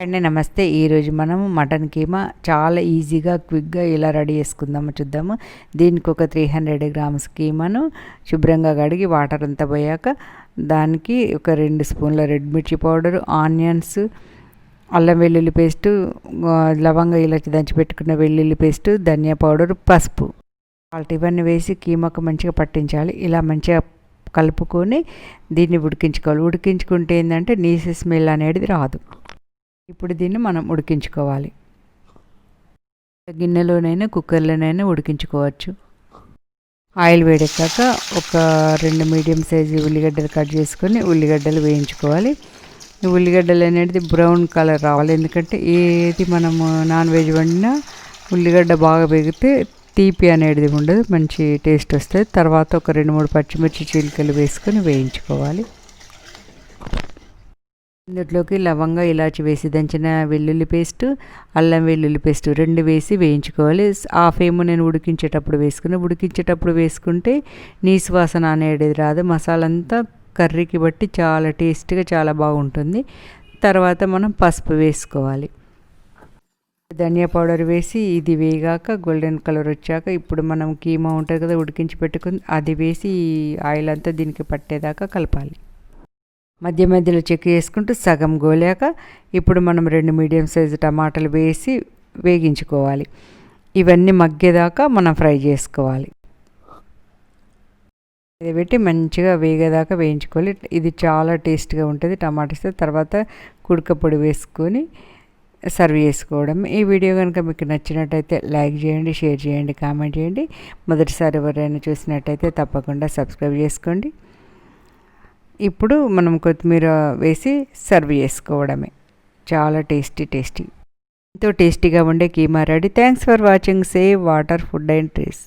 అండి నమస్తే. ఈరోజు మనం మటన్ కీమా చాలా ఈజీగా క్విక్గా ఇలా రెడీ చేసుకుందాము చూద్దాము. దీనికి ఒక 300 గ్రామ్స్ కీమాను శుభ్రంగా కడిగి వాటర్ అంతా పోయాక దానికి ఒక 2 స్పూన్ల రెడ్ మిర్చి పౌడరు, ఆనియన్స్, అల్లం వెల్లుల్లి పేస్టు, లవంగ ఇలాచి దంచి పెట్టుకున్న వెల్లుల్లి పేస్టు, ధనియా పౌడరు, పసుపు ఇవన్నీ వేసి కీమాకు మంచిగా పట్టించాలి. ఇలా మంచిగా కలుపుకొని దీన్ని ఉడికించుకోవాలి. ఉడికించుకుంటే ఏంటంటే నీసు స్మెల్ అనేది రాదు. ఇప్పుడు దీన్ని మనం ఉడికించుకోవాలి. గిన్నెలోనైనా కుక్కర్లోనైనా ఉడికించుకోవచ్చు. ఆయిల్ వేడెక్కాక ఒక 2 మీడియం సైజు ఉల్లిగడ్డలు కట్ చేసుకొని ఉల్లిగడ్డలు వేయించుకోవాలి. ఈ ఉల్లిగడ్డలు అనేది బ్రౌన్ కలర్ రావాలి. ఎందుకంటే ఏది మనము నాన్ వెజ్ వండినా ఉల్లిగడ్డ బాగా వేగితే తీపి అనేది ఉండదు, మంచి టేస్ట్ వస్తుంది. తర్వాత ఒక 2-3 పచ్చిమిర్చి చీలికలు వేసుకొని వేయించుకోవాలి. ఇందులోకి లవంగ ఇలాచి వేసి దంచిన వెల్లుల్లి పేస్టు, అల్లం వెల్లుల్లి పేస్టు 2 వేసి వేయించుకోవాలి. హాఫ్ ఏమో నేను ఉడికించేటప్పుడు వేసుకుంటే నీసు వాసన అనేది రాదు. మసాలా అంతా కర్రీకి బట్టి చాలా టేస్ట్గా చాలా బాగుంటుంది. తర్వాత మనం పసుపు వేసుకోవాలి. ధనియా పౌడర్ వేసి ఇది వేగాక గోల్డెన్ కలర్ వచ్చాక ఇప్పుడు మనం కీమా ఉంటుంది కదా ఉడికించి పెట్టుకుని అది వేసి ఆయిల్ అంతా దీనికి పట్టేదాకా కలపాలి. మధ్య మధ్యలో చెక్ చేసుకుంటూ సగం గోలాక ఇప్పుడు మనం 2 మీడియం సైజు టమాటాలు వేసి వేగించుకోవాలి. ఇవన్నీ మగ్గేదాకా మనం ఫ్రై చేసుకోవాలి. ఇది పెట్టి మంచిగా వేగేదాకా వేయించుకోవాలి. ఇది చాలా టేస్ట్గా ఉంటుంది. టమాటాస్ తర్వాత కుడక పొడి వేసుకొని సర్వ్ చేసుకోవడం. ఈ వీడియో కనుక మీకు నచ్చినట్టయితే లైక్ చేయండి, షేర్ చేయండి, కామెంట్ చేయండి. మొదటిసారి ఎవరైనా చూసినట్టయితే తప్పకుండా సబ్స్క్రైబ్ చేసుకోండి. ఇప్పుడు మనం కొత్తిమీర వేసి సర్వ్ చేసుకోవడమే. చాలా టేస్టీ ఎంతో టేస్టీగా ఉండే keema ready. Thanks for watching. Save water, food and trees.